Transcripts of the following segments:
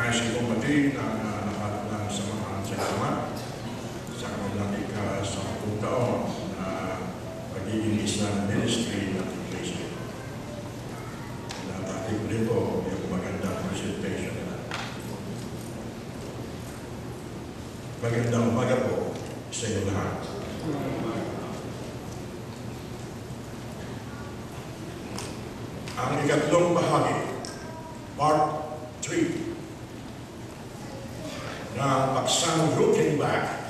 Nais kong batiin ang lahat ng samahan sa Ama sa kanilang ika-10 taon na pagiging isang ministry at iglesia. Natatid ko nito yung magandang presentation nila. Magandang umaga po sa inyo lahat. Ang ikatlong bahagi, Part 3, na paksang looking back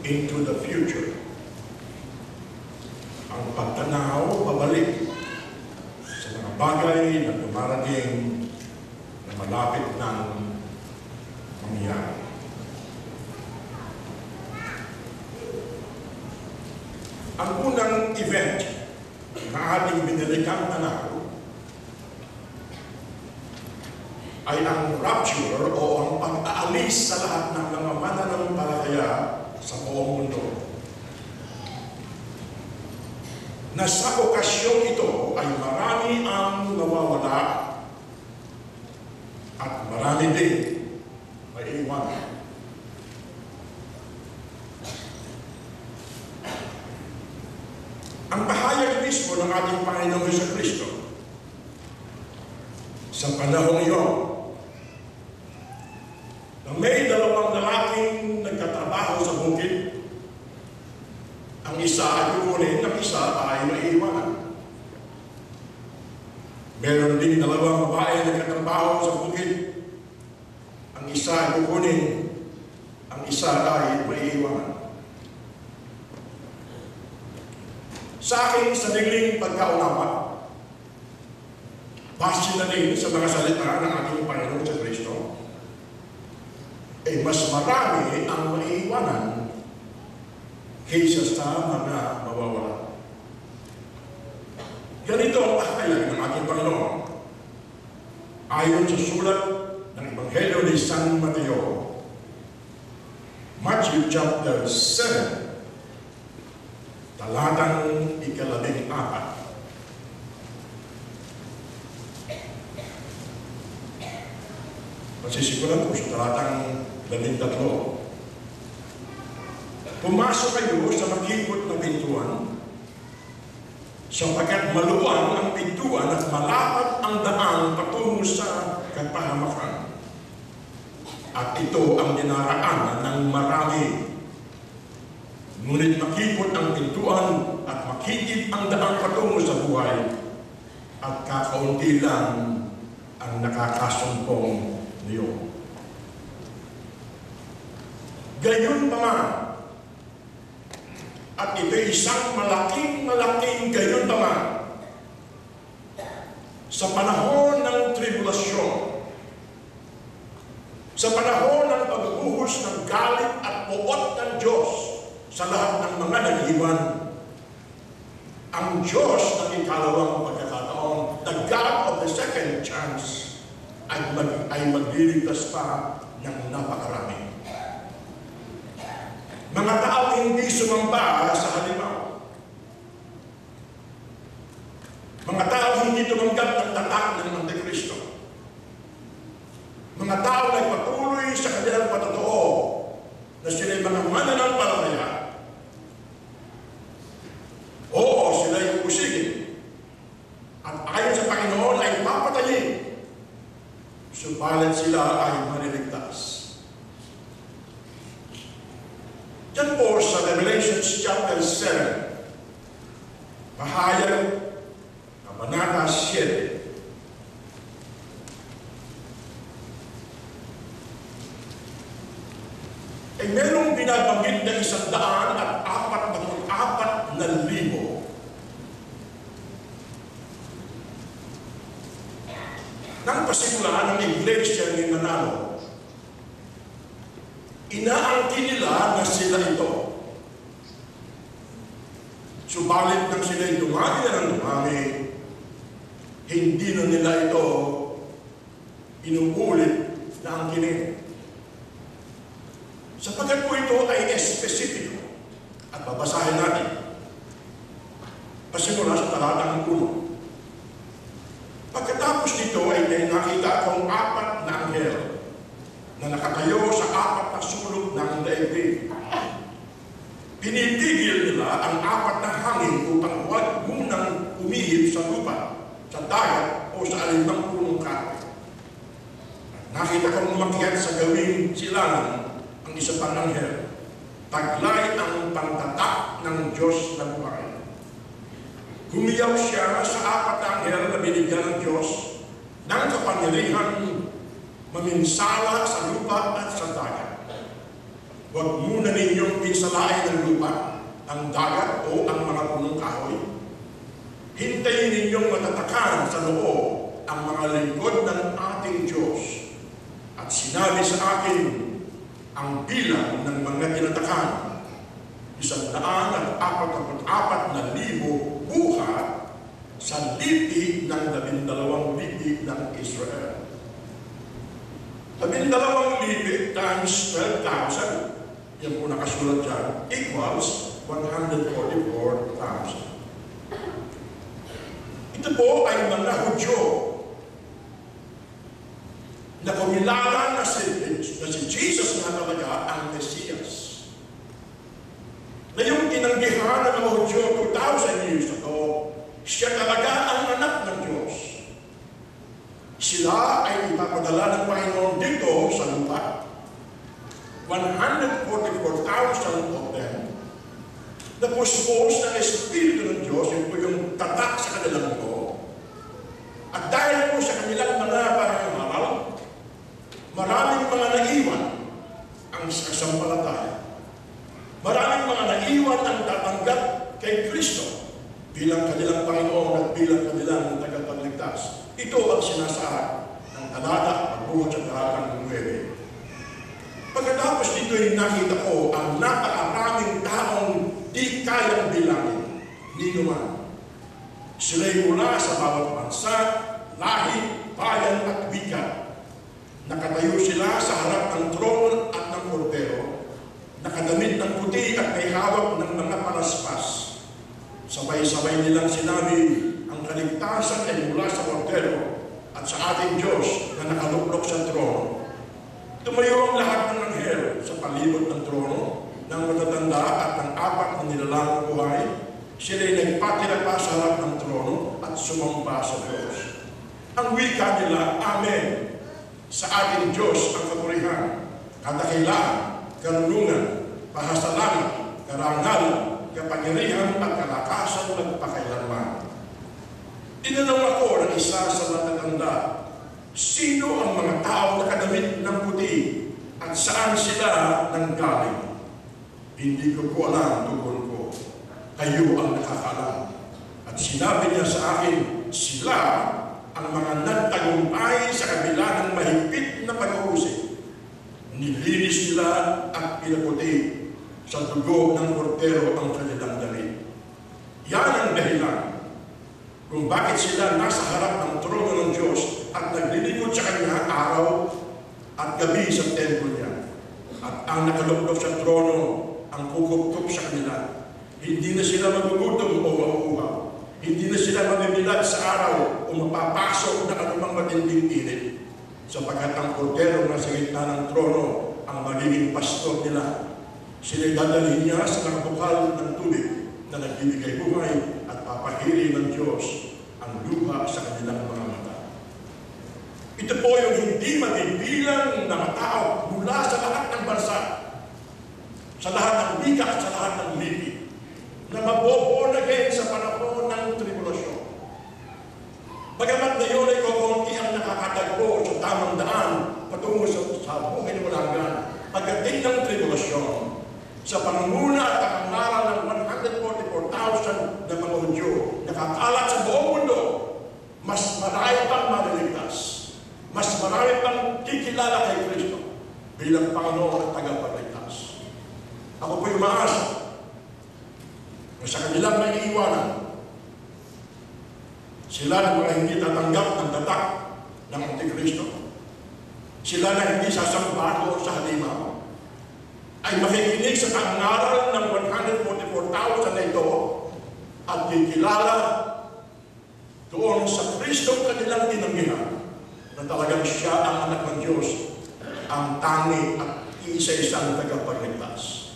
into the future. Ang pagtanaw pabalik sa mga bagay na dumarating na malapit ng mangyayari. Ang unang event na ating binilikang tanaw ay ang rapture o ang pag-aalis sa lahat ng mga mananampalataya sa buong mundo. Na sa okasyong ito ay marami ang nawawala at marami din maiiwanan. Ang pahayag mismo ng ating Panginoong Jesucristo sa panahong iyon, na may dalawang lalaking nagtatrabaho sa bukid, ang isa ay kukunin, ang isa ay maiiwanan. Meron din dalawang babae na nagtatrabaho sa bukid, ang isa ay kukunin, ang isa ay maiiwanan. Sa aking sariling pagkaunawa, base na rin sa mga salita ng ating Panginoong sa Kristo, ay mas marami ang maiiwanan kaysa sa mga mawawala. Ganito ang pahayag ng ating Panginoon ayon sa sulat ng Ebanghelyo ni San Mateo, Matthew chapter 7, talatang 14. Masisikulan po sa talatang 13. Pumasok kayo sa makikot na pintuan, sapagkat maluwang ang pintuan at malapad ang daan patungo sa kapahamakan. At ito ang dinaraanan ng marami. Ngunit makikot ang pintuan at makikit ang daan patungo sa buhay, at kakaunti lang ang nakakasumpong niyo. Gayon pa man, at ito isang malaking gayon pa man, sa panahon ng tribulasyon, sa panahon ng pagbuhos ng galit at puot ng Diyos sa lahat ng mga nag-iwan, ang Diyos ng ikalawang pagkakataon, the God of the second chance, ay magliligtas pa ng napakarami. Mga tao hindi sumamba sa halimaw. Mga tao hindi tumanggap ng tatak ng Antikristo. Mga tao ay patuloy sa kanilang patotoo na sila'y mga mananampalataya. Oo, sila'y usigin. At ayon sa Panginoon ay papatayin. Subalit sila ay maniligtas. Diyan po sa Revelation chapter 7, pahayag kabanata 7. Ay merong binabanggit na 144,000 nang pasimula ng iglesia ni Manalo. Inaangkin nila na sila ito. Subalit nang sila'y dumami na ng dumami, hindi na nila ito inuulit na angkinin. Sapagkat po ito ay espesipiko at babasahin natin. Pasimula sa talatang 1. Pagkatapos nito ay may nakita akong 4 na anghel na nakatayo sa apat na sulok ng daigdig. Pinipigil nila ang apat na hangin upang huwag munang umihip sa lupa, sa dagat o sa alinang punong kahoy. Nakita kong umakyat sa gawing silangan ang isa pang anghel. Taglay ang pantatak ng Diyos na buhay. Humiyaw siya sa apat na anghel na binigyan ng Diyos ng kapangyarihan maminsala sa lupa at sa dagat. Huwag muna ninyong pinsalain ng lupa, ang dagat o ang mga punong kahoy. Hintayin ninyong matatakan sa noo ang mga lingkod ng ating Diyos. At sinabi sa akin ang bilang ng mga tinatakan, 144,000 buhat sa lipi ng 12 lipi ng Israel. 12 lipi times 12,000. Yan po nakasulat dyan, equals 144,000. Ito po ay mga Hudyo na kumilala na si Jesus na talaga ang Mesiyas. Na yung tinanggihan ng mga Hudyo 2,000 years ago, siya talaga ang anak ng Diyos. Sila ay ipapadala ng Panginoon dito sa lupa. 144,000 of them na puspos ng Espiritu ng Diyos, yun po yung tatak sa kanilang loob. At dahil po sa kanilang mga pangangaral, maraming mga naiwan ang kasampalataya. Maraming mga naiwan ang tatanggap kay Kristo bilang kanilang Panginoon at bilang kanilang tagapagligtas. Ito ang sinasaad ng talata, pagbuhat sa talatang 9. Pagkatapos dito'y nakita ko ang napakaraming taong di kayang bilangin, ni naman. Sila'y mula sa bawat bansa, lahi, bayan at wika. Nakatayo sila sa harap ng trono at ng kordero, nakadamit ng puti at may hawak ng mga paraspas. Sabay-sabay nilang sinabi, ang kaligtasan ay mula sa kordero at sa ating Diyos na nakaluklok sa trono. Tumayo ang lahat ng anghel sa palibot ng trono, ng matatanda at ng apat na nilalang buhay. Sila'y nagpatira pa sa harap ng trono at sumamba sa Diyos. Ang wika nila, Amen. Sa ating Diyos ang kapurihan, kadakilaan, karunungan, pahasalamat, karangalan, kapangyarihan at kalakasan magpakailanman. Tinanong ako ng isa sa matatanda, sino ang mga tao na kadamit ng puti at saan sila nanggaling? Hindi ko po alam, tugon ko. Kayo ang nakakalam. At sinabi niya sa akin, sila ang mga nagtagumpay sa kabila ng mahigpit na pag-uusig. Nilinis nila at pinaputi sa dugo ng kordero ang kanilang damit. Yan ang dahilan kung bakit sila nasa harap ng trono ng Diyos at naglilingkod sa Kanya araw at gabi sa templo niya. At ang nakaluklok sa trono ang kukup-kup sa kanila. Hindi na sila magugutom o mauuhaw. Hindi na sila mamibilad sa araw o mapapasok na anumang matinding init. Sapagkat ang kordero na sa gitna ng trono ang magiging pastor nila. Sila'y dadalhin niya sa nakabukal ng tubig na nagbibigay buhay at papahiri ng Diyos ang luha sa kanilang mga mata. Ito po yung hindi mabibilang na tao mula sa lahat ng bansa, sa lahat ng wika at sa lahat ng lipi, na maboborn again sa panahon ng tribulasyon. Bagamat na yun ay kukunti ang nakakatagpo sa tamang daan patungo sa buhay na walang hanggan, pagdating ng tribulasyon, sa pangunguna at kakangaral ng 144,000 na mga Hudyo, nakakalat sa buong mundo, mas marami pang maliligtas, mas marami pang kikilala kay Kristo bilang Panginoon at tagapagligtas. Ako po'y umaasa na sa kanilang naiiwanan, sila na mga hindi tatanggap ng tatak ng Antikristo, sila na hindi sasamba doon sa halimaw, ay makikinig sa kangaral ng 144,000 na ito at kikilala doon sa Kristo kanilang tinanggihan na talagang siya ang anak ng Diyos ang tangi at isa-isang tagapagligtas.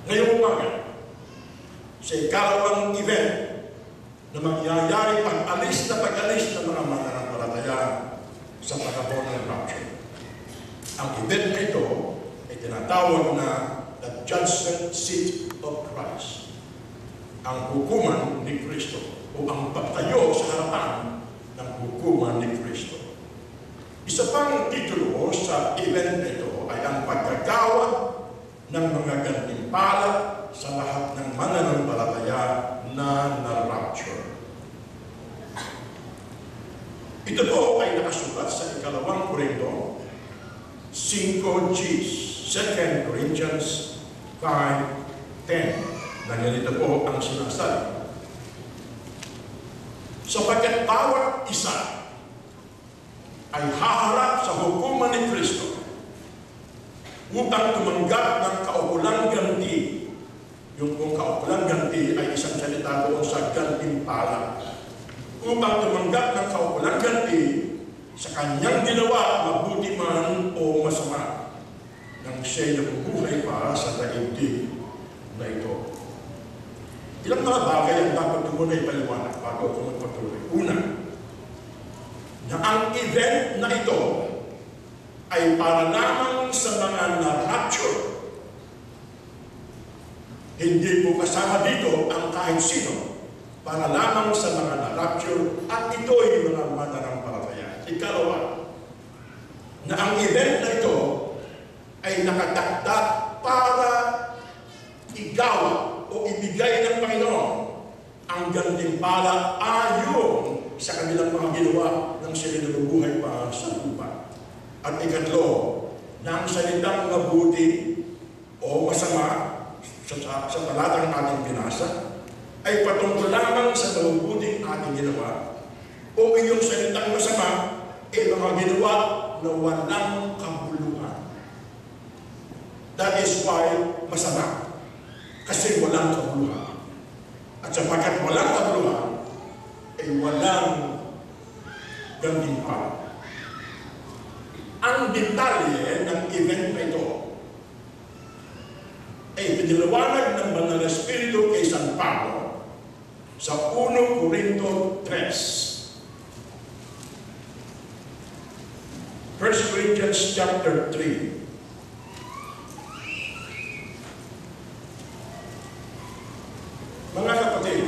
Ngayong umaga, sa ikalawang event na mangyayari pag-alis ng mga mananampalataya sa pagkabon ng rapture. Ang event na ito ay tinatawag na the Judgment Seat of Christ. Ang hukuman ni Kristo o ang pagtayo sa harapan ng hukuman ni Kristo. Isa pang titulo sa event na ito ay ang pagkagawad ng mga gantimpala sa lahat ng mananampalataya na na-rapture. Ito po ay nakasulat sa ikalawang Korinto 5:10, 2 Corinthians 5:10. Na ganito po ang sinasabi. Sapagkat bawat isa ay haharap sa hukuman ni Kristo upang tumanggap ng kaukulang ganti. Yung kung kaukulang ganti ay isang salita doon sa gantimpala. Upang tumanggap ng kaukulang ganti sa kanyang ginawa, mabuti man o masama, nang siya'y nabubuhay pa sa daigdig na ito. Ilang mga bagay ang dapat tumunay paliwanag bago ako magpatuloy. Una, na ang event na ito ay para lamang sa mga na-rapture. Hindi po kasama dito ang kahit sino. Para lamang sa mga na-rapture at ito'y mga mananampalataya. Ikalawa, na ang event na ito ay nakatakda para igawa o ibigay ng Panginoon ang gantimpala ayon sa kanilang mga ginawa ng sila nabubuhay pa sa lupa. At ikatlo, na ang salitang mabuti o masama sa talatang ating binasa ay patungkol lamang sa mabuting ating ginawa o iyong salitang masama ay mga ginawa na walang kabuluhan. That is why masama. Kasi walang kabuluhan. At sapagkat walang kabuluhan, ay walang gantimpala. Ang detalye ng event na ito ay piniliwanag ng Banal na Espiritu kay San Pablo sa 1 Corinto 3. 1 Corinthians chapter 3. Mga kapatid,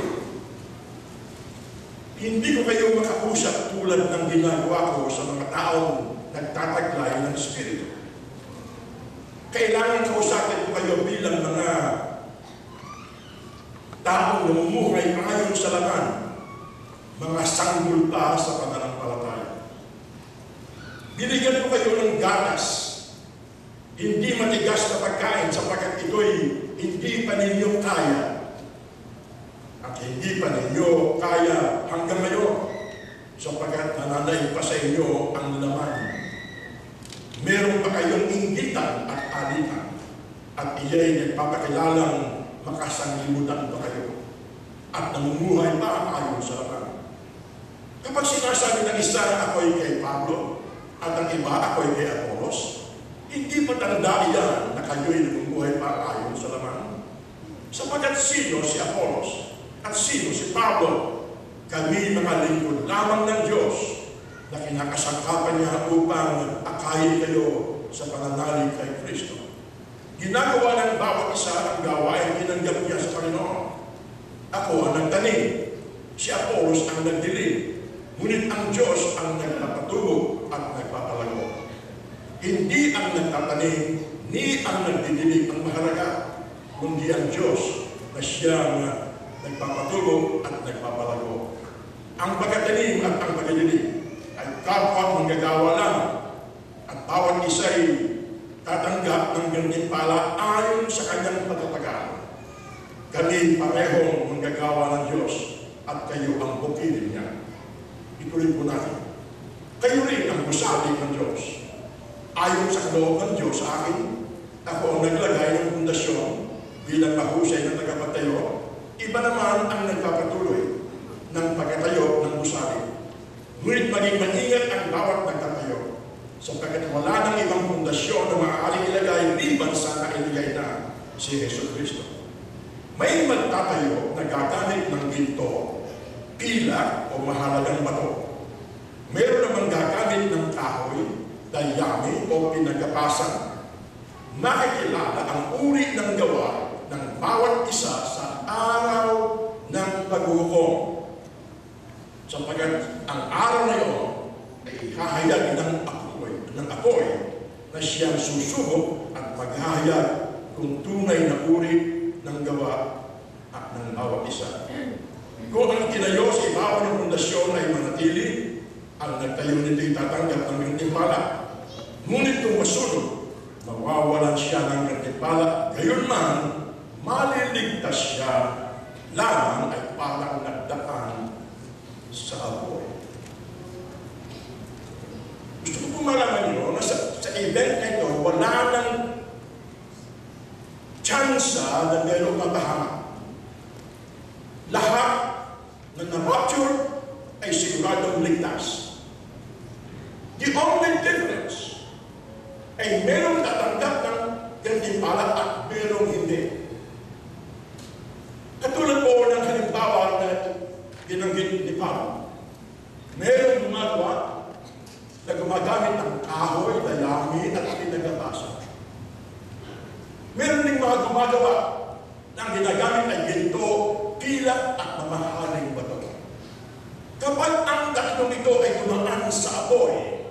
hindi ko kayo makausap tulad ng ginagawa ko sa mga taong nagtataglay ng Espiritu. Kailangan kausapin ko kayo bilang mga taong namumuhay ayon sa laman, mga sanggol pa sa pananampalataya. Binigyan ko kayo ng gatas, hindi matigas na pagkain sapagkat ito'y hindi pa ninyo kaya. At hindi pa ninyo kaya hanggang ngayon sapagkat nananay pa sa inyo ang laman. Meron pa kayong inggitan at alitan at iya'y nagpapakilalang makasanglibutan pa kayo at namumuhay pa ayon sa laman. Kapag sinasabi ng isa ako'y kay Pablo at ang iba ako'y kay Apolos, hindi pa tanda iyan na kayo'y namumuhay pa ayon sa laman. Sapagkat sino si Apolos at sino si Pablo? Kami mga lingkod lamang ng Diyos na kinakasangkapan niya upang akayin kayo sa pananalig kay Kristo. Ginagawa ng bawat isa ang gawain tinanggap niya sa Panginoon. Ako ang nagtanim, si Apolos ang nagdilim, ngunit ang Diyos ang nagpapatubo at nagpapalago. Hindi ang nagtatanim, ni ang nagdidilig ang mahalaga, kundi ang Diyos na siyang nagpapatubo at nagpapalago. Ang pagkatanim at ang pagdidilig ay kapwa manggagawa lang at bawat isa'y tatanggap ng gantimpala ayon sa kanyang pagtatagal. Kami parehong manggagawa ng Diyos at kayo ang bukidin niya. Ituloy po natin. Kayo rin ang gusali ng Diyos. Ayon sa kaloob ng Diyos sa akin, ako ang naglagay ng pundasyon bilang mahusay na tagapagtayo. Iba naman ang nagpapatuloy ng pagkatayo ng gusali. Ngunit maging maingat ang bawat nagtatayo sapagkat wala nang ibang pundasyon na maaaring ilagay liban sa nailagay na si Hesus Kristo. May magtatayo na gagamit ng ginto, pilak o mahalagang bato. Meron namang gagamit ng kahoy, dayami o pinagapasan. Makikilala ang uri ng gawa ng bawat isa sa araw ng paghuhukom. Sapagkat ang araw na iyon ay hahayag ng apoy na siyang susubok at maghahayag kung tunay na uri ng gawa at ng bawat isa. Kung ang tinayo sa ibabaw ng pundasyon ay manatili, ang nagtayo nito'y tatanggap ng gantimpala. Ngunit kung masunog, mawawalan siya ng gantimpala, gayon man, maliligtas siya, lamang ay parang nagdaan sa apoy. Gusto ko po malaman nyo na sa event na ito, wala nang tsansa na mayroong mapahamak. Lahat na na-rapture ay siguradong ligtas. The only difference ay mayroong tatanggap ng gantimpala at mayroong hindi. Katulad po ng halimbawa na ginanggit ni Pablo. Mayroong gumagawa na gumagamit ng kahoy, dayami at pinagabasa. Meron ding mga gumagawa na ginagamit ay ginto, pilak at mamahaling bato. Kapag ang tatlong ito ay dumaan sa apoy,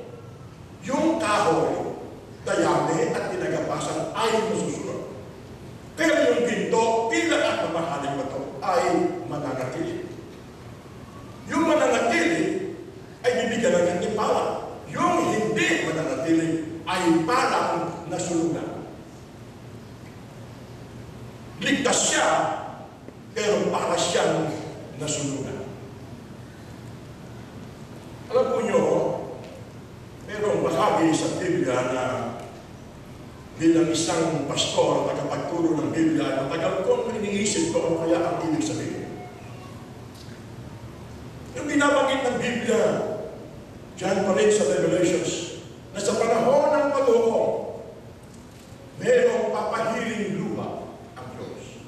yung kahoy, dayami at pinagabasan ay masusunod. Pero yung ginto, pilak at mamahaling bato ay mananatili. Yung mananatili ay bibigyan ng gantimpala. Yung hindi mananatili ay parang nasunugan. Ligtas siya, pero para siyang nasunugan. Alam po nyo, merong bahagi sa Biblia na bilang isang pastor, tagapagturo ng Biblia, matagal kong iniisip ko ano kaya ang ibig sabihin. Yung binabanggit ng Biblia, diyan pa rin sa Revelations, na sa panahon ng paghukom, merong papahiling lupa ang Diyos.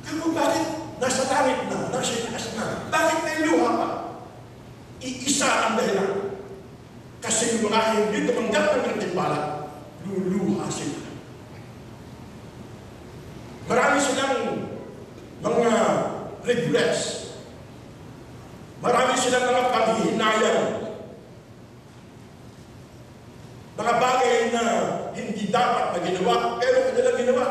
Pero bakit nasa langit na, nasa itaas na, bakit may luha pa? Iisa ang dahilan. Kasi yung mga hindi tumanggap ng gantimpala, luluha sila. Marami silang mga regrets. Marami silang mga panghihinayang. Mga bagay na hindi dapat na ginawa, pero kanilang ginawa.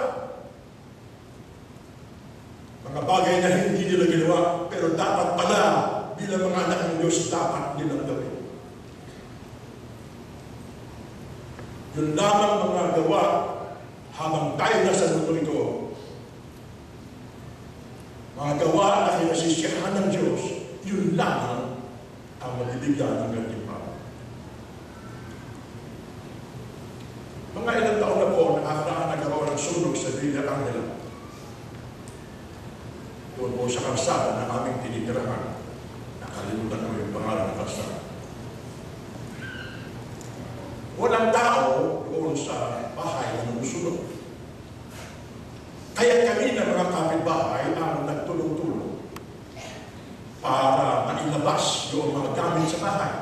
Mga bagay na hindi nila ginawa, pero dapat pala bilang mga anak ng Diyos, dapat nilang gawin. Yun lamang mga gawa habang tayo nasa mundo ito. Mga gawa na kinasisiyahan ng Diyos, yun lamang ang malibigyan ng gantimpala. Mga ilang taon na po, nakakaraan nagkaroon ng sunog sa Villa Angela. Doon po sa karsada na aming tinitirahan. Nakalimutan ko yung pangalan ng karsada. Walang tao doon sa bahay na numusunod. Kaya kami na mga kapitbahay ang nagtulong-tulong para mailabas yung mga gamit sa bahay.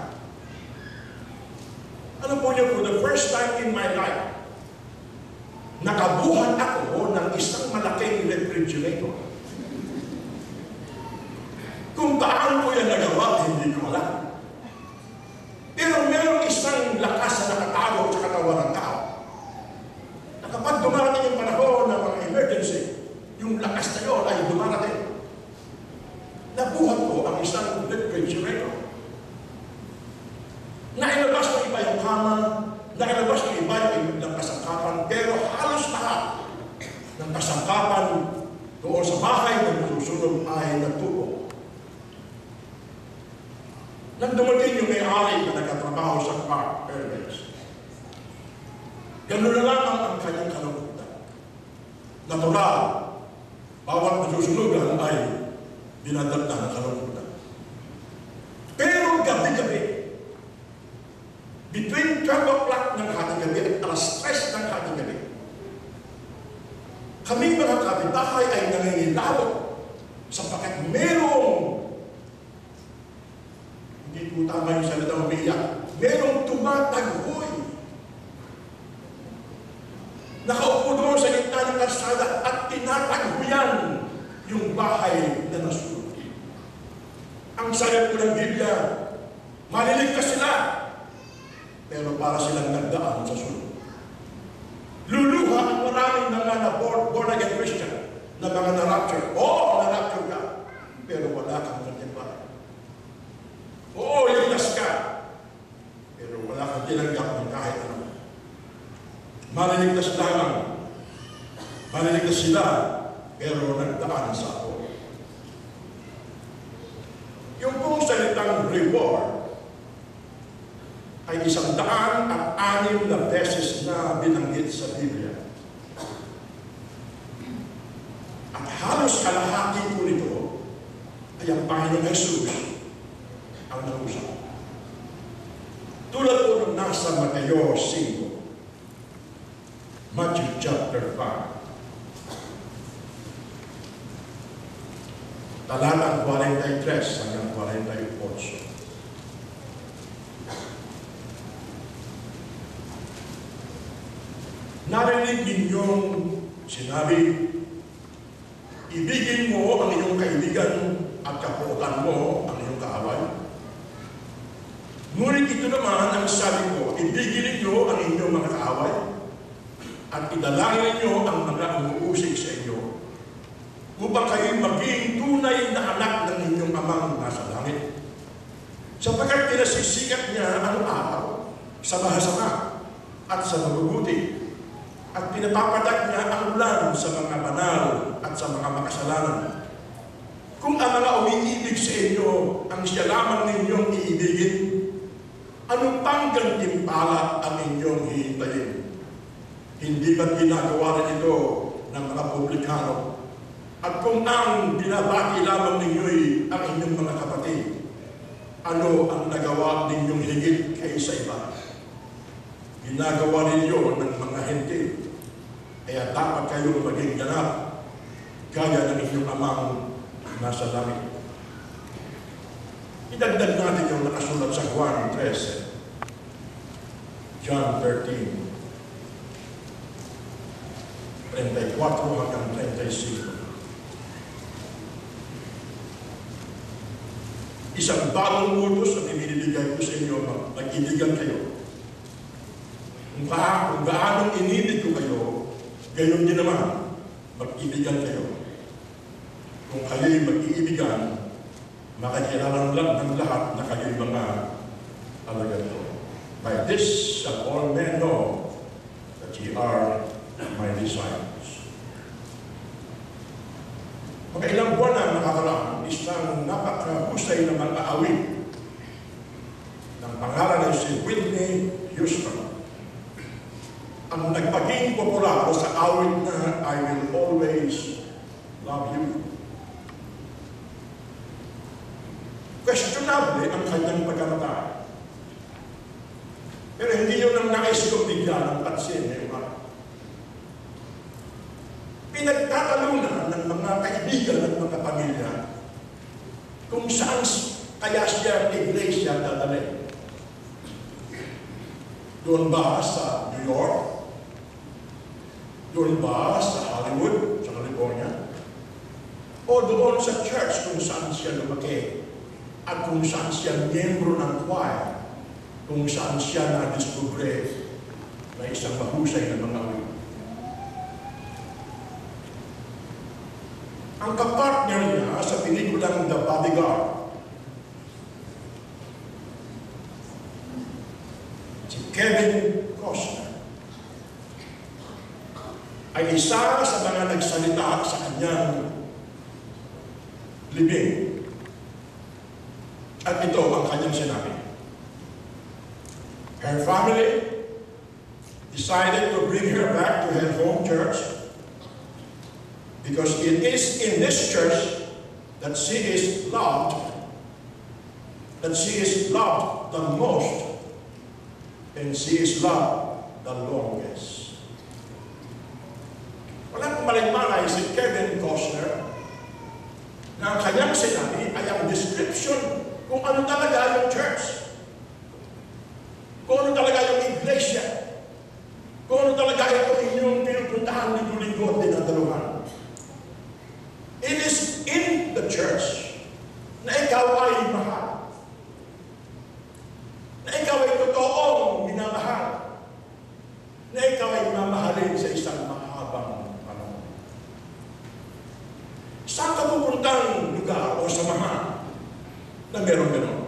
Ano po niyo po, the first time in my life, nakabuhan ako ng isang malaking refrigerator. Kung paano ko yan nagawa, hindi ko alam. Pero mayroong isang lakas na nakatago sa katawan ng tao. Na kapag dumarating yung panahon ng mga emergency, yung lakas na yun ay dumarating. Nabuhat ko ang isang refrigerator. Nailabas ng iba yung kama, nailabas ng iba yung kasangkapan, pero halos lahat ng kasangkapan doon sa bahay ng susunod ay nagtupo. Nang dumating yung may-ari na nagkatrabaho sa Clark Airways. Ganun na lamang ang kanyang kalungkutan. Natural, bawat nasusunugan ay dinadagdag ng kalungkutan. Pero gabi-gabi, Kaming mga kapitbahay ay nangingilabot sapagkat merong, hindi po tama yung salitang umiiyak, merong tumataghoy. Nakaupo doon sa gitna ng kalsada at tinataghoyan yung bahay na nasunod. Ang sabi po ng Biblia, maliligtas sila, pero para silang nagdaan sa sunod. Luluha ang maraming mga na-born again Christian na mga na-rapture. Oo, na-rapture ka, pero wala kang nagtimbay. Oo, ligtas ka, pero wala kang tinanggap ng kahit ano. Maliligtas lamang. Maliligtas sila, pero nagdaan sa ako. Yung pong salitang reward ay 106 na beses na binanggit sa Biblia. At halos kalahati po nito ay ang Panginoong Jesus ang nag-usap. Tulad po ng nasa Mateo 5, Matthew chapter 5. Talatang 43 hanggang 48. Narinig ninyong sinabi, ibigin mo ang iyong kaibigan at kapuotan mo ang iyong kaaway. Ngunit ito naman ang sabi ko, ibigin ninyo ang inyong mga kaaway at idalangin ninyo ang mga umuusig sa inyo upang kayo maging tunay na anak ng inyong amang nasa langit. Sapagkat pinasisikat niya ang araw sa mahasama at sa mabubuti at pinapapadag niya ang ulan sa mga banal at sa mga makasalanan. Kung ang mga umiibig sa inyo ang siya lamang ninyong iibigin, ano pang gantimpala ang inyong hihintayin? Hindi ba't ginagawa rin ito ng mga publikano? At kung ang binabati lamang ninyo'y ang inyong mga kapatid, ano ang nagawa ninyong higit kaysa iba? Ginagawa ninyo ng mga hentil, kaya dapat kayong maging ganap, gaya ng inyong amang nasa langit. Idagdag natin yung nakasulat sa Juan 13, John 13, 34 hanggang 35. Isang bagong utos na ibinibigay ko sa inyo, mag-ibigan kayo. Kung gaanong inibig ko kayo, gayon din naman, mag-ibigan kayo. Kung kayo'y mag-iibigan, makikilala lang ng lahat na kayo'y mga alagad ko. By this shall all men know that ye are my disciples. Mga ilang buwan na nakakaraan, isang napakahusay na mag-aawit ng pangalan ng si Whitney Houston ang nagpaging popular sa awit na I will always love you. Questionable ang kanyang pagkamatay. Pero hindi yun ang nais kong bigyan ng pansin ngayong araw. Pinagtatalunan ng mga kaibigan at mga pamilya kung saan kaya siya iglesia dadalhin. Doon ba sa New York? Doon ba sa Hollywood, sa California? O doon sa church kung saan siya lumaki at kung saan siya miyembro ng choir, kung saan siya na-discover na isang mahusay na mga awit. Ang kapartner niya sa pelikulang The Bodyguard, si Kevin Costner, ay isa sa mga nagsalita sa kanyang libing. At ito ang kanyang sinabi. Her family decided to bring her back to her home church because it is in this church that she is loved the most, and she is loved the longest. Walang malay-malay si Kevin Costner na ang kanyang sinabi ay ang description kung ano talaga yung church. Kung ano talaga yung iglesia. Kung ano talaga yung inyong pinupuntahan linggo-linggo at dinadaluhan. It is in the church na ikaw ay mahal. Na ikaw ay totoong minamahal. Na ikaw ay mamahalin sa isang mahabang panahon. Saan ka pupuntang lugar o samahan na meron gano'n?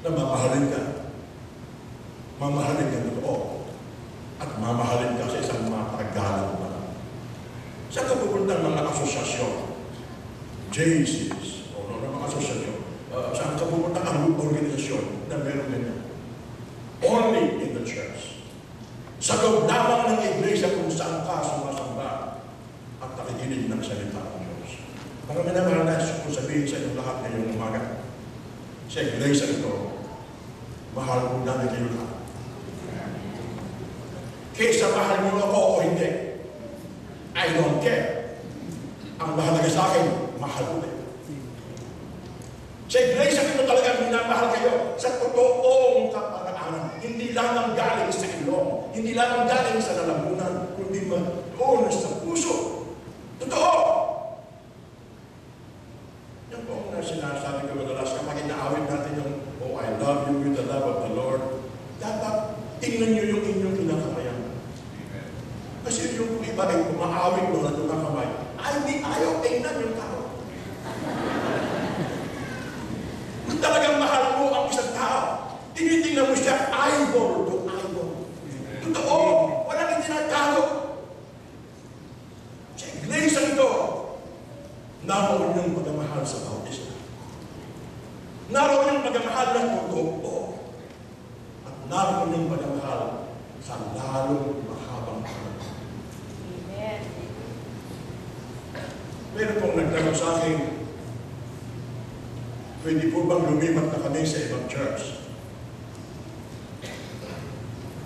Na mamahalin ka. Mamahalin ka totoo. At mamahalin ka sa isang matagalang panahon. Saan ka pupuntang mga asosyasyon? JCs, o mga asosyasyon. Saan ka pupuntang ang organisasyon na meron ganyan? Only in the church. Sa loob lamang ng iglesia kung saan ka sumasamba at nakikinig ng salita ng Diyos. Para minamahal na kung sabihin sa inyo lahat ngayong umaga, sa iglesia ito, mahal ko namin kayo lahat. Kaysa mahal niyo ako o hindi, I don't care. Ang mahalaga sa akin, mahal ko kayo. Sa iglesia ito talagang minamahal kayo sa totoong kapanganahan. Hindi lamang galing sa ilong, hindi lamang galing sa lalamunan, kundi doon sa puso. Totoo! Yan po ang sinasabi ko madalas kapag inaawit natin yung, oh, I love you with the love of the Lord. Dapat tingnan nyo yung inyong kinakamayan. Kasi yung iba ay kumaawit doon at kumakamay. Ay, di ayaw tingnan yung tao. Kung talagang mahal mo ang isang tao, tinitingnan mo siya eyeball to eyeball. Totoo, walang itinatago. Sa iglesia ito, naroon yung pagmamahal sa bawat isa. Naroon yung pagmamahal ng totoo. At naroon yung pagmamahal sa lalong mahabang panahon. Amen. Meron pong nagtanong sa akin, pwede po bang lumipat na kami sa ibang church?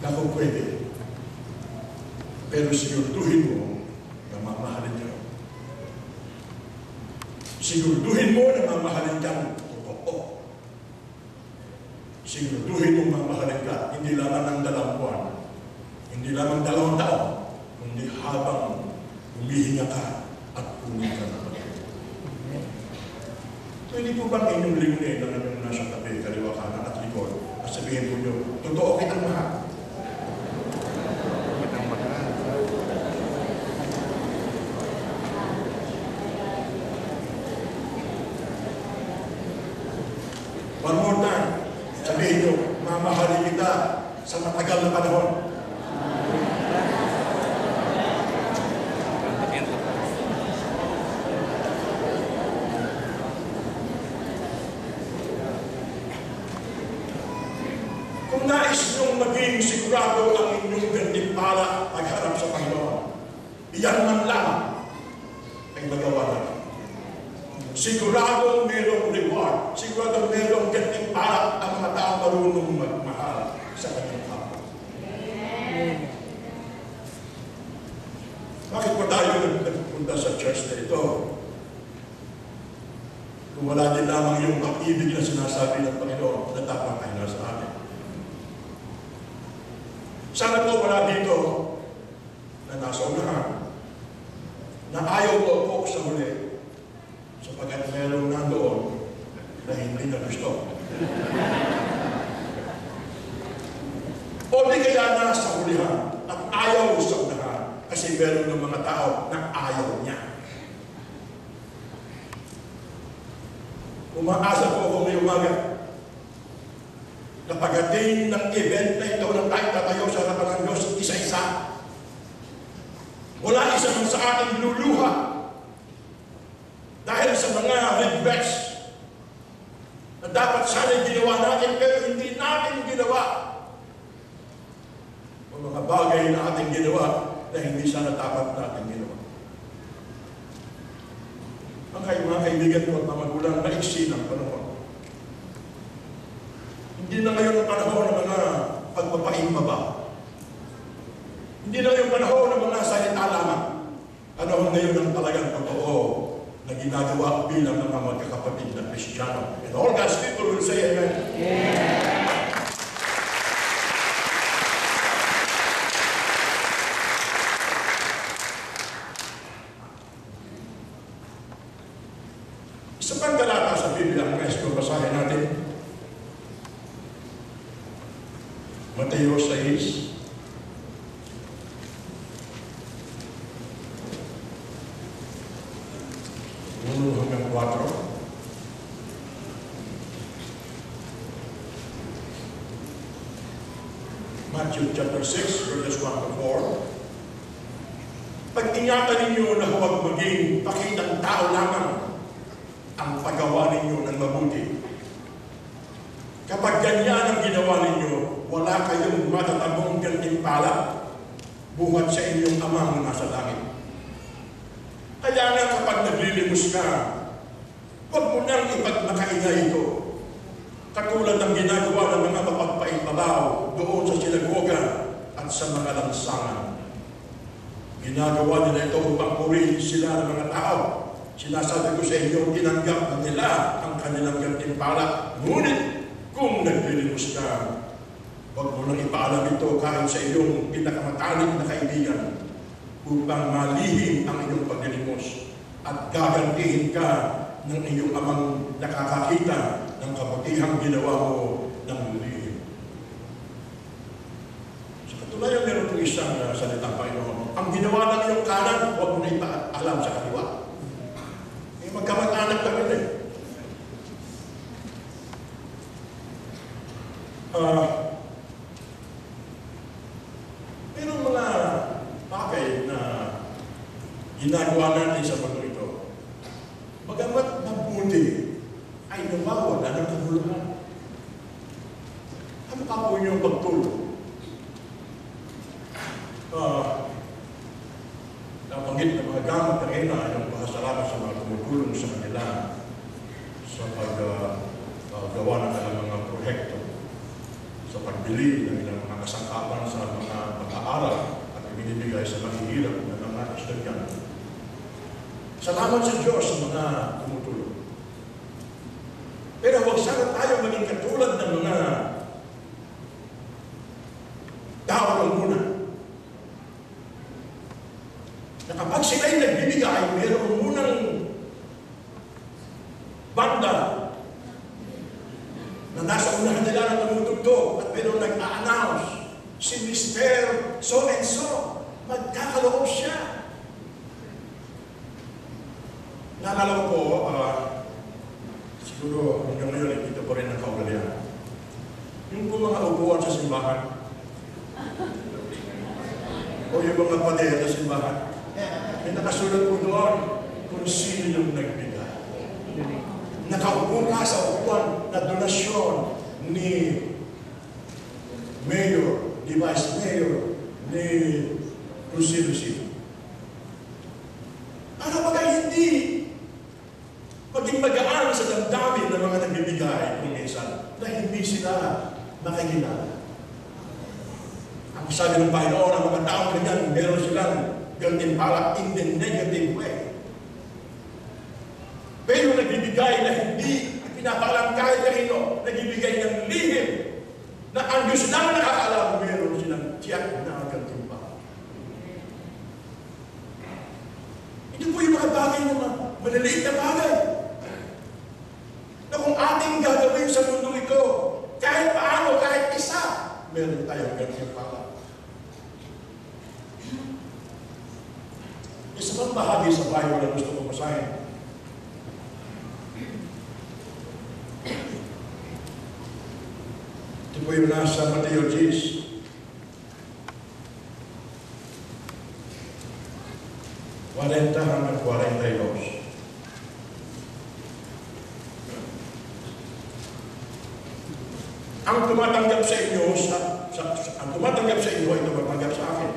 Ako pwede. Pero siguraduhin mo na mamahalin ka. Siguraduhin mo na mamahalin kang totoo. Siguraduhin mo mamahalin ka, hindi lamang ng 2 buwan, hindi lamang 2 taon, kundi habang humihinga ka at punin ka na. Pwede po bang inyong lingunin na yung nasa tabi, kaliwa kanan at likod, at sabihin po nyo, totoo kitang mahal. Kitang mahal. One more time, sabihin nyo, mamahalin kita sa matagal na panahon. Kung nais nyong maging sigurado ang inyong gantimpala pagharap sa Panginoon, iyan man lamang ay magawa natin. Siguradong mayroong reward, siguradong mayroong gantimpala ang mga taong marunong magmahal sa kanyang kapwa. Bakit po tayo nagpunta sa church na ito? Kung wala din lamang yung pag-ibig na sinasabi ng Panginoon na dapat ay nasa amin. Sana po wala dito na nasa unahan na ayaw mo po sa huli sapagkat meron nandoon na hindi na gusto. O di kaya nasa hulihan at ayaw sa unahan kasi meron ng mga tao na ayaw niya. Umaasa po ako may umaga na pagdating ng event na ito ng tayo tatayo sa harapan ng Diyos isa-isa. Wala isa man sa ating luluha dahil sa mga regrets na dapat sana'y ginawa natin pero hindi natin ginawa. O mga bagay na ating ginawa na hindi sana dapat natin ginawa. Ang mga kaibigan ko at mga magulang na iksi ng panahon. Hindi na ngayon ang panahon ng mga pagpapahimbaba. Hindi na ngayon panahon ng mga salita lamang. panahon ngayon ang talagang totoo na ginagawa bilang mga magkakapatid na Kristiyano. And all God's people will say amen. Yeah. Isa pang talata sa Biblia, ang nais ko basahin natin. Mateo 6. Hanggang 4. Matthew chapter 6, verses 1 to 4. Pag-ingatan ninyo na huwag maging pakitang tao lamang ang paggawa ninyo ng mabuti. Kapag ganyan ang ginawa ninyo, wala kayong matatabong gantimpala buhat sa inyong amang nasa langit. Kaya nga kapag naglilimos ka, huwag mo nang ipagmakaingay ito. Katulad ng ginagawa ng mga mapagpaitbabaw doon sa sinagoga at sa mga lansangan. Ginagawa nila ito upang purihin sila ng mga tao. Sinasabi ko sa inyo, tinanggap na nila ang kanilang gantimpala. Ngunit, kung naglilimos ka, huwag mo nang ipaalam ito kahit sa iyong pinakamatalik na kaibigan upang malihim ang iyong paglilimos at gagantihin ka ng iyong amang nakakakita ng kabutihang ginawa mo ng lihim. Sa katunayan, meron po isang salitang Panginoon. Ang ginawa ng iyong kanan, huwag mo na ipaalam sa kaliwa. Magkamag-anak kami rin. Pero mga bagay na ginagawa natin sa mundo ito, bagamat mabuti, ay nawawala ng kabuluhan. Ano ka po yung pagtulong? Nabanggit ng mga gamit kanina yung pasalamat sa mga tumutulong sa kanila sa paggawa ng kanilang mga proyekto, sa pagbili ng ilang mga kasangkapan sa mga pag-aaral at ibinibigay sa mahihirap ng mga estudyante. Salamat sa Diyos sa mga tumutulong. Pero huwag sana tayo maging katulad ng mga tao ng muna. Na kapag sila'y nagbibigay, mayroong munang banda na nasa unahan nila na tumutugtog at mayroong nag-a-announce, si Mr. So-and-so, magkakaloob siya. Naalala ko po, siguro hanggang ngayon, ito po rin ang kaugalian. Yung po mga upuan sa simbahan, o yung mga pader sa simbahan, may nakasulat po doon kung sino yung nagbigay. Nakaupo ka sa upuan na donasyon ni Mayor, ni Vice Mayor, ni kung sino-sino. Para bagay hindi maging magaan sa damdamin ng mga nagbibigay kung minsan na hindi sila makikilala. Ang sabi ng Panginoon, ang mga tao ganyan, meron silang gantimpala in the negative way. Pero nagbibigay na hindi pinapaalam kahit kanino, nagbibigay ng lihim na ang Diyos lang nakakaalam, meron silang tiyak na gantimpala. Ito po yung mga bagay na maliliit na bagay na kung ating gagawin sa mundo ito, kahit paano, kahit isa, meron tayong gantimpala. Isa pang bahagi sa Bible na gusto ko basahin. Ito po yung nasa Mateo 10. 40 hanggang 42. Ang tumatanggap sa inyo, ang tumatanggap sa inyo ay tumatanggap sa akin.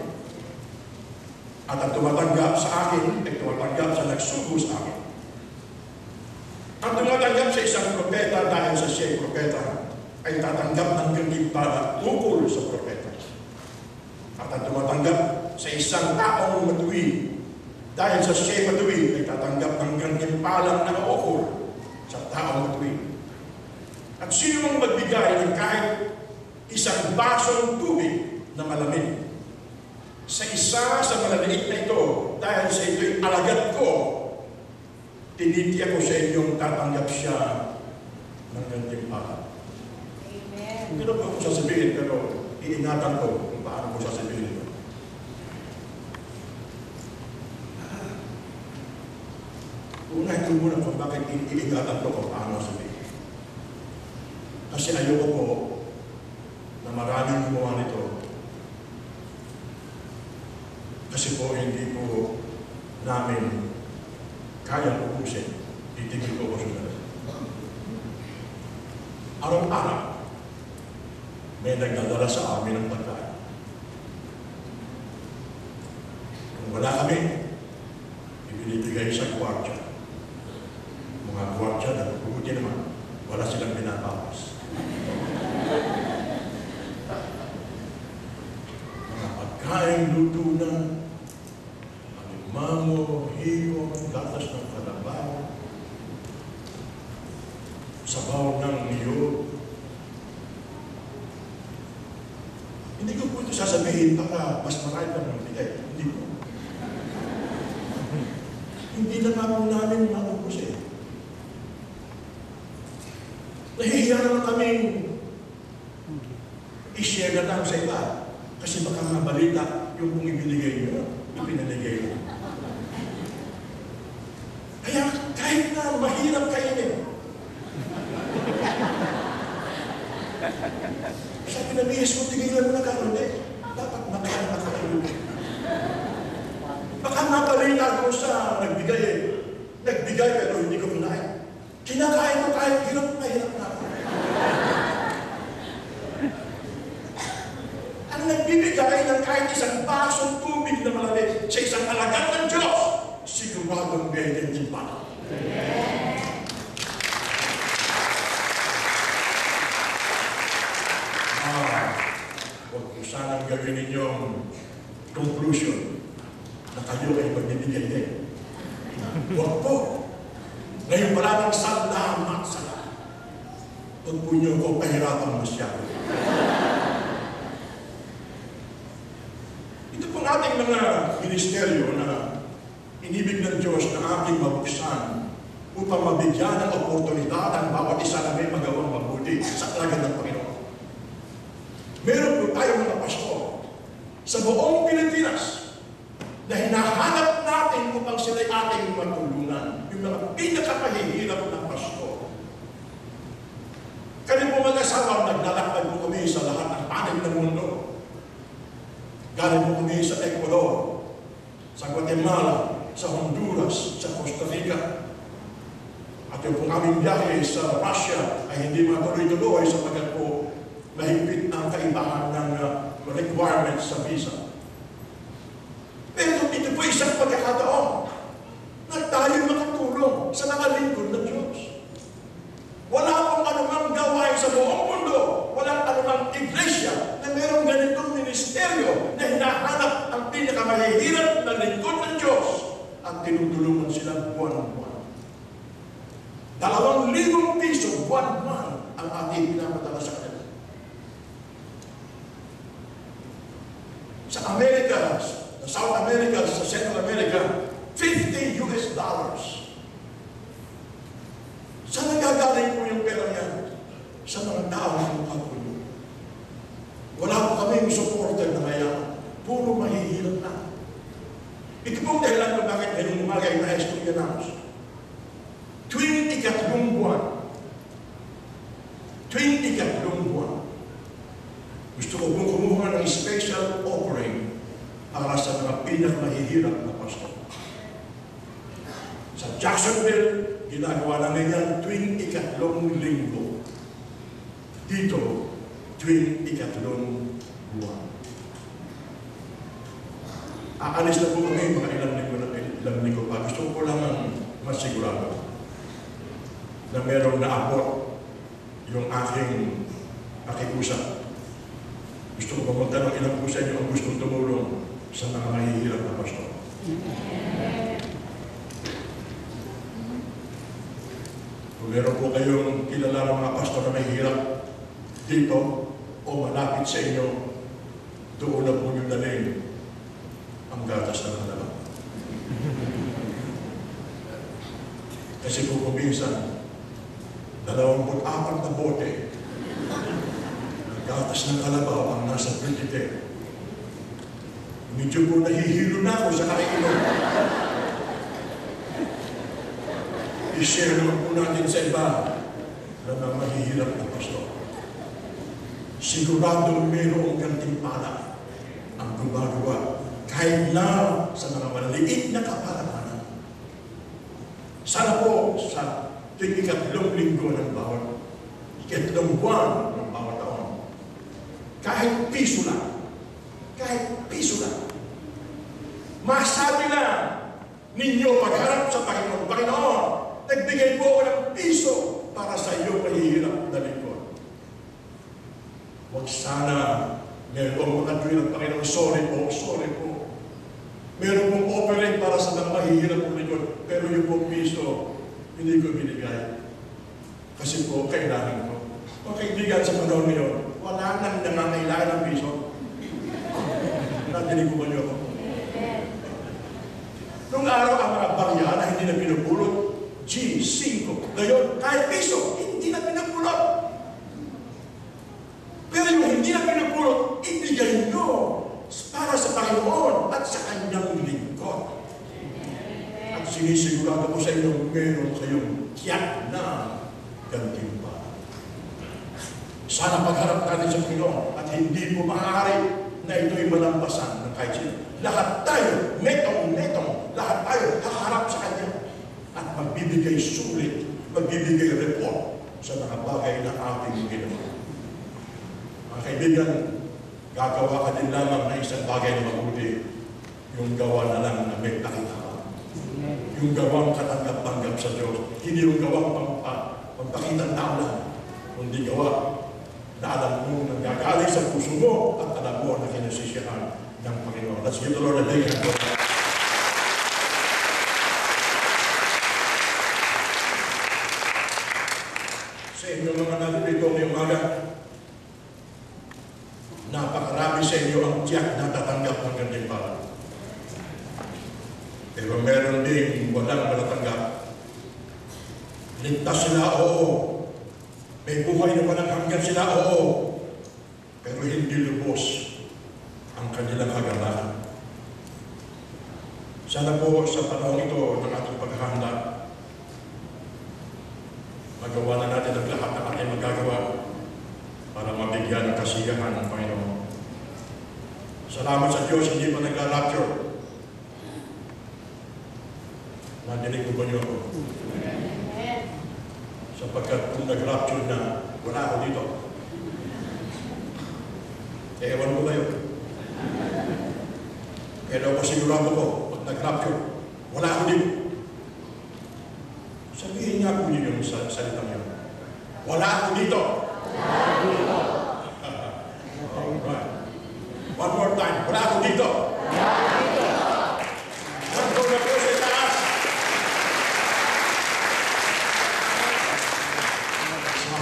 At ang tumatanggap sa akin ay tumatanggap sa nagsugo sa akin. Ang tumatanggap sa isang propeta dahil sa siya'y propeta ay tatanggap ng gantimpala tungkol sa propeta. At ang tumatanggap sa isang taong matuwid Dahil sa siya matuwid ay tatanggap ng gantimpalang nakaukol sa taong matuwid. At sino mang magbigay ng kahit isang basong tubig na malamig sa isa sa malaliit na ito, dahil sa ito'y alagad ko, tinitiyak ko sa inyong tatanggap siya ng gantimpala. Amen. Hindi na po ako sasabihin, pero iingatan ko kung paano ko sasabihin ito. Unahin ko muna kung bakit iingatan ko kung paano sasabihin. Kasi ayoko po na maraming gumawa nito. Kasi po hindi po namin kayang ubusin. Titigil ko po siya. Araw-araw, may nagdadala sa amin ng pagkain. Kung wala kami, ibinibigay sa kwartya. Mga kwartya na buti naman, wala silang pinapapas. Mga pagkain luto na, alimango, higong, gatas ng kalabaw, sabaw ng niyog. Hindi ko po ito sasabihin baka mas marami pa ng bigay. Hindi po. Hindi na nga po namin maubos eh. Nahihiya naman kaming i-share na lang sa iba. Kasi baka mabalita yung kung ibinigay nyo, ipinaligay mo. Kaya kahit na mahirap kainin, sabi na bihis mo, tigilan mo na ka, hindi. Dapat makain na kayo. Baka mabalita ko sa nagbigay eh. Nagbigay pero hindi ko kunain. Kinakain ko kahit hirap na hirap na ako. Ang nagbibigay ng kahit isang basong tubig na malamig sa isang alagad ng Diyos, siguradong ganyan din pa. Huwag ko sanang gawin ninyong conclusion na kayo ay magbibigay din. Huwag po. Ngayon pa lamang salamat sa lahat. Huwag po niyo ko pahirapan masyado. Ito pong ating mga ministeryo na inibig ng Diyos na ating mabuksan upang mabigyan ng oportunidad ang bawat isa na may magawang mabuti sa kalagad ng Panginoon. Meron po tayong mga pastor sa buong Pilipinas na hinahanap natin upang sila'y ating matulungan. Yung mga pinakapahihirap na pastor. Kami po mag-asawa, naglalakad po kami sa lahat ng panig ng mundo. Galing po kami sa Ecuador, sa Guatemala, sa Honduras, sa Costa Rica. At yung pong aming biyahe sa Russia ay hindi matuloy-tuloy sapagkat po mahigpit ang kaibahan ng requirements sa visa. Pero ito po isang pagkakataon na tayo makatulong sa mga lingkod ng Diyos. Wala pong anumang gawain sa buong mundo, walang anumang iglesia na mayroong ganitong ministeryo na hinahanap ang pinakamahihirap na lingkod ng Diyos at tinutulungan sila buwan-buwan. 2,000 piso buwan-buwan ang ating pinapadala sa kanila. Sa Amerika, sa South America, sa Central America, $50. Saan nagagaling po yung pera niya? Sa mga tao na makatulong. Wala po kaming supporter na mayaman. Puro mahihirap na. Ito pong dahilan kung bakit ngayong umaga ay nais kong i-announce. Tuwing ikatlong buwan, gusto ko pong kumuha ng special offering para sa mga pinakamahihirap na pastor. Sa Jacksonville, ginagawa namin yan tuwing ikatlong linggo. Dito, tuwing ikatlong buwan. Aalis na po kami mga ilang linggo pa. Gusto ko lang masigurado na merong naabot yung aking pakikusap. Gusto ko pumunta ng ilang po sa inyo ang gustong tumulong sa mga mahihirap na pastor. Kung meron po kayong kilala ng mga pastor na may hirap dito o malapit sa inyo, doon na po yung daling ang gatas ng halaman. Kasi po minsan, 24 na bote ng gatas ng kalabaw ang nasa 20. Medyo po nahihilo na ako sa nakikinom. I-share naman po natin sa iba na mga mahihirap na pastor. Siguradong mayroong gantimpala ang gumagawa kahit na sa mga maliliit na kapalapanan. Sana po sa ikatlong linggo ng bawat, ikatlong buwan ng bawat taon, kahit piso lang, masabi na ninyo pagharap sa Panginoon, Panginoon, nagbigay po ako ng piso para sa iyo mahihirap na lingkod. Huwag sana mayroong mga tuwin ng Panginoon, sorry po. Meron pong offering para sa mga mahihirap na lingkod, pero yung pong piso, hindi ko binigay. Kasi po, kailangan ko. Mga kaibigan sa panahon niyo, wala nang nangangailangan ng piso. Nadinig ko ba niyo ako? Nung araw ang mga barya na hindi na pinupulot, G5. Ngayon, kahit piso, hindi na pinupulot. Pero yung hindi na pinupulot, ibigay nyo para sa Panginoon at sa kanyang lingkod. At sinisigurado ko sa inyo, meron kayong tiyak na gantimpala. Sana pagharap natin sa Panginoon at hindi po maaari na ito'y malampasan ng kahit sino. Lahat tayo, metong, lahat tayo haharap sa Kanya at magbibigay sulit, magbibigay report sa mga bagay na ating ginawa. Mga kaibigan, gagawa ka din lamang na isang bagay na mabuti, yung gawa na lang na may pakita. Yung gawang katanggap-tanggap sa Diyos, hindi yung gawang pampakitang tao lang, kundi gawa na alam mo na gagaling sa puso mo at alam mo na kinasisiyahan ng Panginoon. Let's give the Lord a big hand. Sa inyo mga nandito ngayong umaga, napakarami sa inyo ang tiyak na tatanggap ng gantimpala. Pero meron din walang malatanggap. Ligtas sila, oo. May buhay na walang hanggan sila, oo. Pero hindi lubos ang kanilang kagalakan. Sana po sa panahon ito ng ating paghahanda, magawa na natin ang lahat ng ating magagawa para mabigyan ng kasiyahan ng Panginoon. Salamat sa Diyos, hindi pa nagla-rapture. Nadinig ko ba niyo ako? Sapagkat kung nag-rapture na, wala ako dito. Ewan ko kayo. Pero ako sigurado ko, pag nag-rapture, wala ako dito. Sabihin niya po niyo yung salitang yun. Wala ako dito. Alright. One more time. Wala ako dito. Wala ako dito.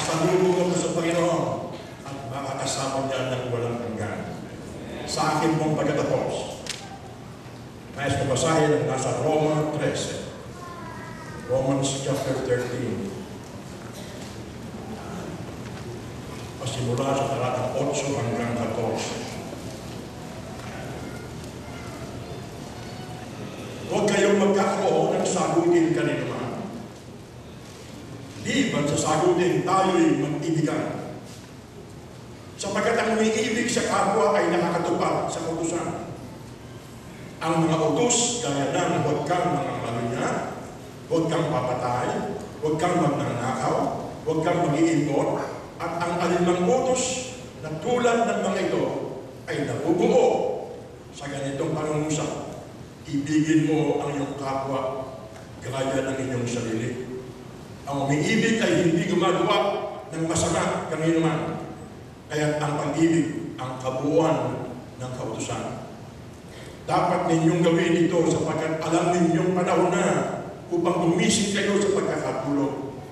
Salubong ako sa Panginoon at makakasama niya ng walang hanggan. Sa akin mong pagkatapos, nais na basahin ang nasa Roma 13. Romans chapter 13. Pasimula sa talatang 8 hanggang 14. Huwag kayong magkakaroon ng sagutin kanino man. Liban sa sagutin, tayo'y mag-ibigan. Sapagkat ang umiibig sa kapwa ay nakakatupad sa kautusan. Ang mga utos, gaya ng huwag kang mangangalunya, huwag kang papatay, huwag kang magnanakaw, huwag kang mag-iingot, at ang alinmang utos na tulad ng mga ito ay nabubuo sa ganitong pangungusap. Ibigin mo ang iyong kapwa gaya ng inyong sarili. Ang umiibig ay hindi gumagawa ng masama kanino man. Kaya ang pag-ibig, ang kabuuan ng kautusan. Dapat ninyong gawin ito sapagkat alam ninyong panahon na upang gumising kayo sa pagkakatulog.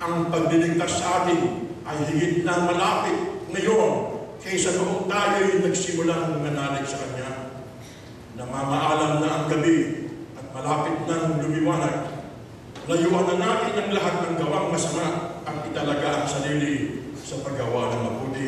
ang pagliligtas sa atin ay higit na malapit ngayon kaysa noong tayo'y nagsimulang manalig sa Kanya. Namamaalam na ang gabi at malapit nang lumiwanag. Layuan na natin ang lahat ng gawang masama at italaga ang sarili sa paggawa ng mabuti.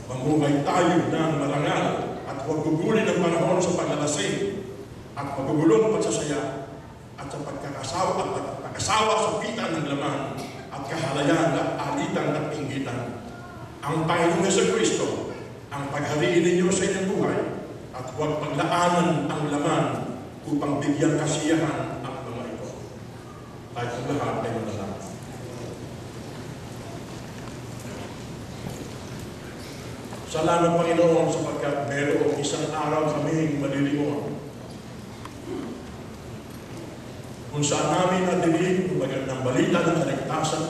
Mamuhay tayo ng marangal at huwag gugulin ang panahon sa paglalasing at magugulong pagsasaya at sa pagkakasawa sa pita ng laman at kahalayan at alitan at inggitan. Ang Panginoong Jesucristo ang paghariin ninyo sa inyong buhay at huwag paglaanan ang laman upang bigyan kasiyahan ang mga ito. Tayo ang lahat ay manalangin. Salamat, Panginoon, sapagkat mayroong isang araw kaming malilingon kung saan namin nadinig ang magandang balita ng kaligtasan,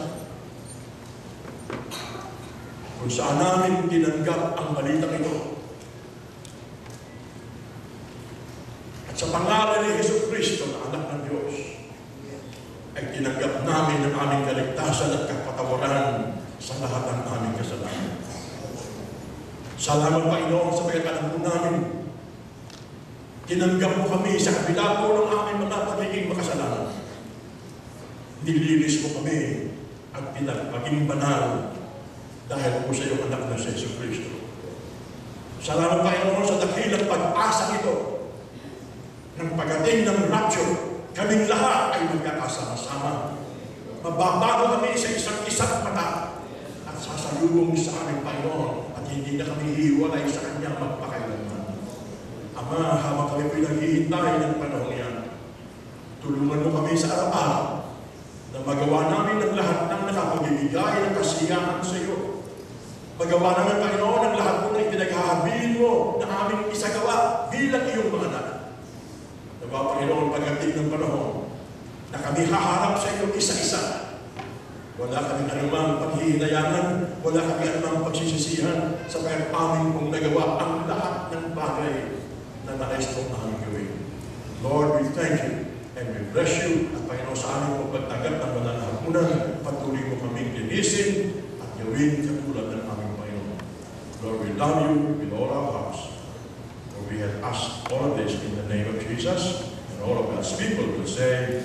kung saan namin tinanggap ang balitang ito. At sa pangalan ni Jesucristo na anak ng Diyos, ay tinanggap namin ang aming kaligtasan at kapatawaran sa lahat ng aming kasalanan. Salamat, Panginoon, sa pagkakalam po namin. Tinanggap mo kami sa kabila po ng aming mga pagiging makasalanan. Nilinis mo kami at pinagpaging banal dahil po sa iyong anak na si Jesucristo. Salamat, Panginoon, sa dakilang pag-asa ito ng pagdating ng rapture. Kaming lahat ay magkakasama-sama. Mababago kami sa isang mata at sasalubong sa aming Panginoon at hindi na kami hiwalay sa Kanya magpakailanman. Ama, habang kami pinaghihintay ng panahon yan, tulungan mo kami sa araw-araw na magawa namin ang lahat ng nakapagbibigay ng kasiyahan sa iyo. Magawa namin, Panginoon, ang lahat po na ipinaghahabilin mo na aming isagawa bilang iyong mga anak. Nawa, Panginoon, pagdating ng panahon na kami haharap sa iyo isa-isa. Wala kaming anumang paghihinayangan, wala kaming anumang pagsisisihan sa kaya aming kung nagawa ang lahat ng bagay na nais mong aming gawin. Lord, we thank you and we bless you at Panginoon sa aming pagtanggap ng mga nahapunan, patuloy mo kaming linisin at gawin katulad ng aming Panginoon. Lord, we love you with all our hearts. For we have asked all of this in the name of Jesus, and all of God's people will say,